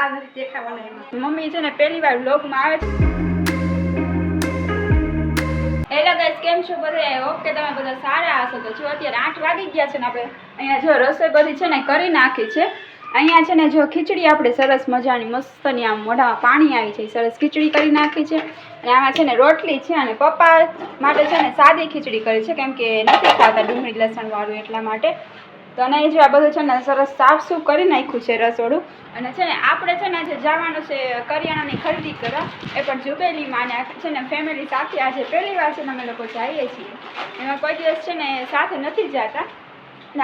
વાળ નથી દેખાવાના એમાં. મમ્મી છે ને પહેલી વાર વ્લોગમાં આવે છે. હેલો ગાઈસ, કેમ છો બધા? હોપ કે તમે બધા સારા હશો. તો જો અત્યારે 8 વાગી ગયા છે ને આપણે અહીંયા જો રસોઈ બધી છે ને કરી નાખી છે. અહીંયા છે ને જો ખીચડી આપણે સરસ મજાની મસ્તની આમ મોઢામાં પાણી આવી છે, સરસ ખીચડી કરી નાખી છે. અને આમાં છે ને રોટલી છે અને પપ્પા માટે છે ને સાદી ખીચડી કરી છે, કેમ કે નથી ખાતા ડુંગળી લસણ વાળું, એટલા માટે. તો અને જો આ બધું છે ને સરસ સાફસૂફ કરી નાખ્યું છે રસોડું. અને છે ને આપણે છે ને આજે જવાનું છે કરિયાણાની ખરીદી કરવા, એ પણ જુબેલીમાં. અને છે ને ફેમિલી સાથે આજે પહેલી વાર છે ને અમે લોકો જઈએ છીએ. એમાં કોઈ દિવસ છે ને સાથે નથી જતા,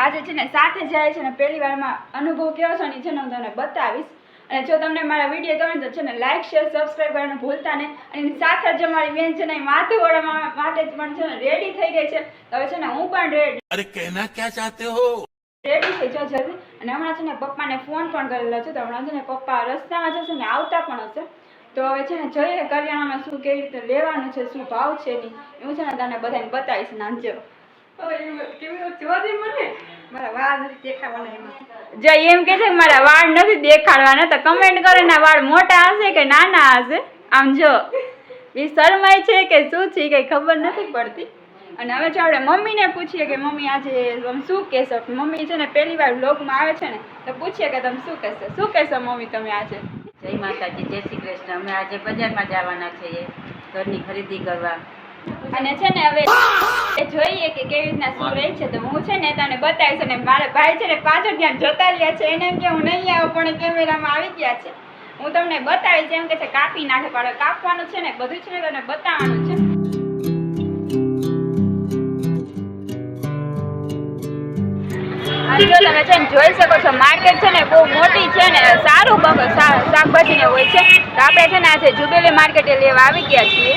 આજે છે ને સાથે જાય છે ને પહેલી વારમાં અનુભવ કેવો છે ને છે ને હું તમને બતાવીશ. અને જો તમને મારા વિડીયો ગમે તો છે ને લાઈક શેર સબસ્ક્રાઈબ કરવાનું ભૂલતા નહીં. અને સાથે જ અમારી બેન છે ને માથું ઓળવા માટે પણ છે ને રેડી થઈ ગઈ છે. હવે છે ને હું પણ રેડી. અરે કહેના ક્યાં ચાહતે હો? રેડી થઈ જાઓ જલ્દી. અને હમણાં છે ને પપ્પાને ફોન પણ કરેલો છે, તો હમણાં છે ને પપ્પા રસ્તામાં જશે ને આવતા પણ હશે. તો હવે છે ને જોઈએ કરિયાણામાં શું કેવી રીતે લેવાનું છે, શું ભાવ છે નહીં, એવું છે ને તને બધાને બતાવીશ. નાનજો મારા વાળ નથી દેખાવાના એમાં. જો એમ કે છે કે મારા વાળ નથી દેખાડવાના, તો કમેન્ટ કરો એના વાળ મોટા હશે કે નાના હશે. આમ જો એ શરમાય છે કે શું છે કઈ ખબર નથી પડતી. અને હવે જો આપણે મમ્મીને પૂછીએ કે મમ્મી આજે તમે શું કહેશો. મમ્મી છે ને પહેલી વાર વ્લોગમાં આવે છે ને, તો પૂછીએ કે તમે શું કહેશો મમ્મી તમે આજે? જય માતાજી, જય શ્રી કૃષ્ણ. અમે આજે બજારમાં જવાના છીએ ઘરની ખરીદી કરવા. અને છે ને હવે એ જોઈએ કે કેવી રીતના શું રહે છે. તો હું છે ને તને બતાવીશ. અને મારા ભાઈ છે ને પાછળ ત્યાં જતા રહ્યા છે, એને એમ કે હું નહીં આવું, પણ કેમેરામાં આવી ગયા છે. હું તમને બતાવીશ. એમ કે છે કાપી નાખે, પણ કાપવાનું છે ને બધું છે ને તને બતાવવાનું છે. જો તમે છે ને જોઈ શકો છો, માર્કેટ છે ને બહુ મોટી છે ને સારું શાકભાજી ને હોય છે. તો આપણે છે ને આજે જુબેલી માર્કેટે લેવા આવી ગયા છીએ.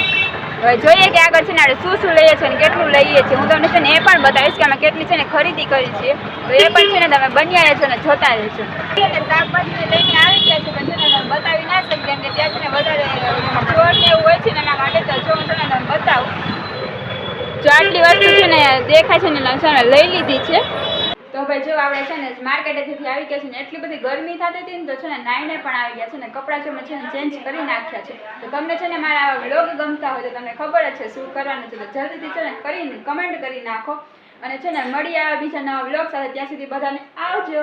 હવે જોઈએ કે આગળ છે ને આપણે શું લઈએ છીએ અને કેટલું લઈએ છીએ. હું તમને છે ને એ પણ બતાવીશ કે અમે કેટલી છે ને ખરીદી કરી છીએ. તો એ પણ છે ને તમે બન્યા રહેશો ને જોતા રહેશો. શાકભાજી લઈને આવી ગયા છે, પણ છે ને તમે બતાવી ના શકીએ, કેમ કે ત્યાં છે ને વધારે ચોર ને એવું હોય છે ને, એના માટે તો જો હું છે ને તમે બતાવું. જો આટલી વસ્તુ છે ને દેખાય છે ને લઈ લીધી છે. તો ભાઈ જો આપણે છે ને માર્કેટેથી આવી ગયા છે ને, એટલી બધી ગરમી થતી હતી ને, તો છે ને નાઈને પણ આવી ગયા છે ને, કપડાં છે છે ને ચેન્જ કરી નાખ્યા છે. તો તમને છે ને મારા વ્લોગ ગમતા હોય તો તમને ખબર જ છે શું કરવાનું છે, તો જલ્દીથી છે ને કરીને કમેન્ટ કરી નાખો. અને છે ને મળી આવે બીજા નવા વ્લોગ સાથે. ત્યાં સુધી બધાને આવજો.